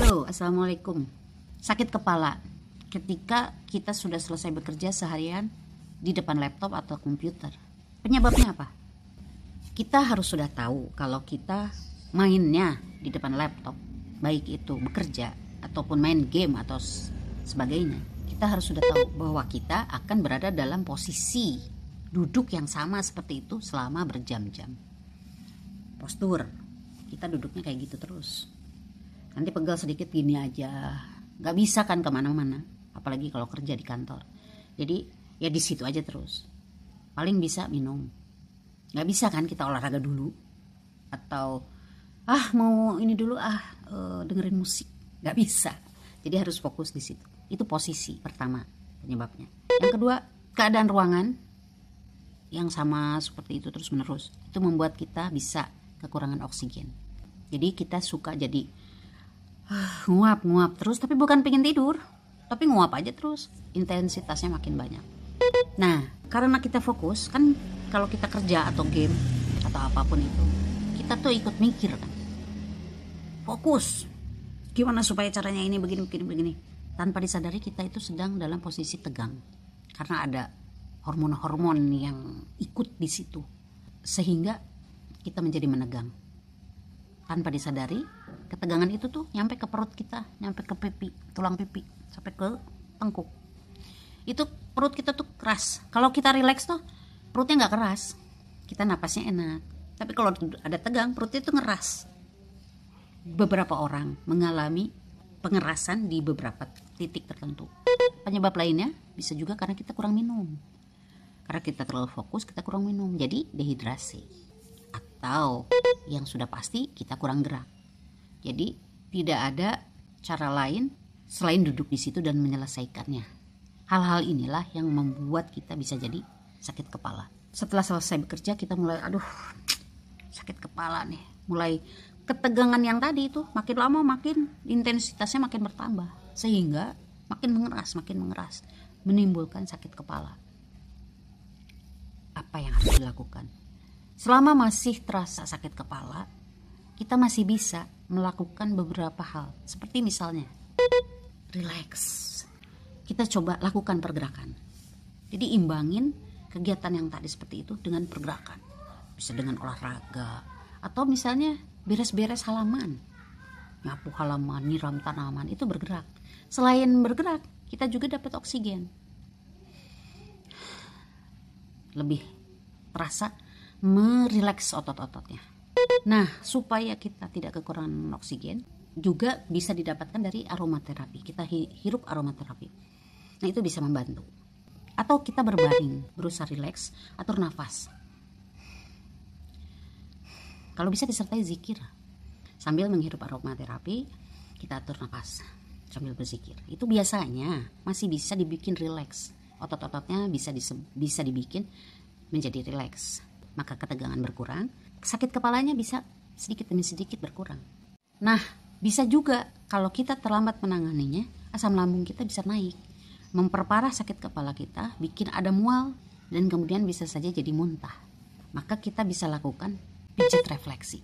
Halo, assalamualaikum. Sakit kepala ketika kita sudah selesai bekerja seharian di depan laptop atau komputer. Penyebabnya apa? Kita harus sudah tahu kalau kita mainnya di depan laptop, baik itu bekerja ataupun main game atau sebagainya. Kita harus sudah tahu bahwa kita akan berada dalam posisi duduk yang sama seperti itu selama berjam-jam. Postur, kita duduknya kayak gitu terus. Nanti pegal sedikit gini aja, nggak bisa kan kemana-mana, apalagi kalau kerja di kantor. Jadi ya di situ aja terus. Paling bisa minum. Nggak bisa kan kita olahraga dulu, atau mau ini dulu dengerin musik. Nggak bisa. Jadi harus fokus di situ. Itu posisi pertama penyebabnya. Yang kedua, keadaan ruangan yang sama seperti itu terus menerus itu membuat kita bisa kekurangan oksigen. Jadi kita suka jadi nguap terus, tapi bukan pengen tidur, tapi nguap aja terus, intensitasnya makin banyak. Nah, karena kita fokus kan, kalau kita kerja atau game atau apapun itu, kita tuh ikut mikir kan, fokus gimana supaya caranya ini begini. Tanpa disadari kita itu sedang dalam posisi tegang, karena ada hormon-hormon yang ikut di situ, sehingga kita menjadi menegang. Tanpa disadari, ketegangan itu tuh nyampe ke perut kita, nyampe ke pipi, tulang pipi, sampai ke tengkuk. Itu perut kita tuh keras. Kalau kita rileks tuh perutnya nggak keras, kita napasnya enak. Tapi kalau ada tegang, perutnya itu ngeras. Beberapa orang mengalami pengerasan di beberapa titik tertentu. Penyebab lainnya bisa juga karena kita kurang minum. Karena kita terlalu fokus, kita kurang minum, jadi dehidrasi. Atau yang sudah pasti kita kurang gerak. Jadi tidak ada cara lain selain duduk di situ dan menyelesaikannya. Hal-hal inilah yang membuat kita bisa jadi sakit kepala. Setelah selesai bekerja kita mulai sakit kepala nih. Mulai ketegangan yang tadi itu makin lama makin intensitasnya makin bertambah, sehingga makin mengeras, menimbulkan sakit kepala. Apa yang harus dilakukan? Selama masih terasa sakit kepala, kita masih bisa melakukan beberapa hal. Seperti misalnya, relax. Kita coba lakukan pergerakan. Jadi imbangin kegiatan yang tadi seperti itu dengan pergerakan. Bisa dengan olahraga. Atau misalnya beres-beres halaman. Nyapu halaman, nyiram tanaman, itu bergerak. Selain bergerak, kita juga dapat oksigen. Lebih terasa merileks otot-ototnya. Nah, supaya kita tidak kekurangan oksigen, juga bisa didapatkan dari aromaterapi. Kita hirup aromaterapi. Nah, itu bisa membantu. Atau kita berbaring, berusaha rileks, atur nafas. Kalau bisa disertai zikir. Sambil menghirup aromaterapi, kita atur nafas sambil berzikir. Itu biasanya masih bisa dibikin rileks. Otot-ototnya bisa dibikin menjadi rileks. Maka ketegangan berkurang, sakit kepalanya bisa sedikit demi sedikit berkurang. Nah, bisa juga kalau kita terlambat menanganinya, asam lambung kita bisa naik, memperparah sakit kepala kita, bikin ada mual, dan kemudian bisa saja jadi muntah. Maka kita bisa lakukan pijat refleksi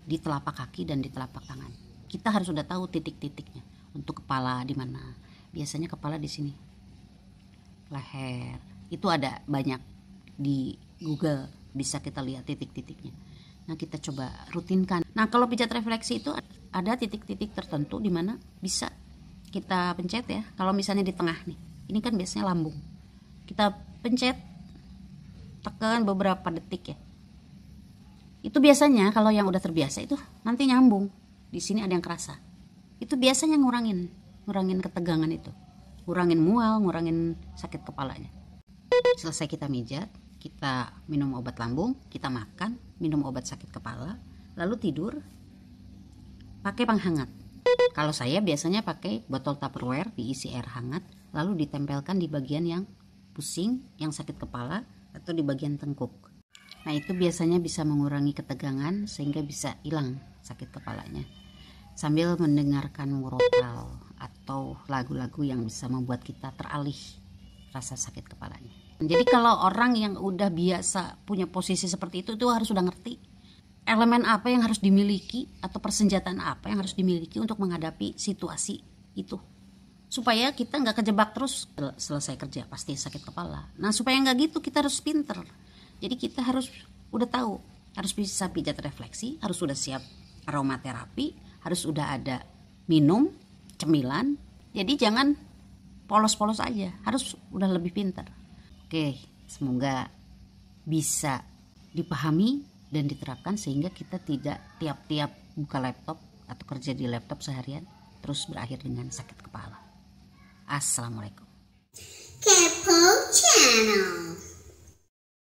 di telapak kaki dan di telapak tangan. Kita harus sudah tahu titik-titiknya. Untuk kepala di mana? Biasanya kepala di sini, leher. Itu ada banyak di Google. Bisa kita lihat titik-titiknya. Nah, kita coba rutinkan. Nah, kalau pijat refleksi itu ada titik-titik tertentu di mana bisa kita pencet ya. Kalau misalnya di tengah nih, ini kan biasanya lambung. Kita pencet, tekan beberapa detik ya. Itu biasanya kalau yang udah terbiasa itu nanti nyambung. Di sini ada yang kerasa. Itu biasanya ngurangin ketegangan itu. Ngurangin mual, ngurangin sakit kepalanya. Selesai kita mijat, kita minum obat lambung, kita makan, minum obat sakit kepala, lalu tidur pakai penghangat. Kalau saya biasanya pakai botol Tupperware diisi air hangat, lalu ditempelkan di bagian yang pusing, yang sakit kepala, atau di bagian tengkuk. Nah, itu biasanya bisa mengurangi ketegangan sehingga bisa hilang sakit kepalanya. Sambil mendengarkan murotal atau lagu-lagu yang bisa membuat kita teralih rasa sakit kepalanya. Jadi kalau orang yang udah biasa punya posisi seperti itu harus sudah ngerti elemen apa yang harus dimiliki atau persenjataan apa yang harus dimiliki untuk menghadapi situasi itu, supaya kita nggak kejebak terus selesai kerja pasti sakit kepala. Nah supaya nggak gitu kita harus pinter. Jadi kita harus udah tahu, harus bisa pijat refleksi, harus sudah siap aromaterapi, harus udah ada minum cemilan. Jadi jangan polos-polos aja, harus udah lebih pinter. Oke, semoga bisa dipahami dan diterapkan sehingga kita tidak tiap-tiap buka laptop atau kerja di laptop seharian terus berakhir dengan sakit kepala. Assalamualaikum. Kepo Channel.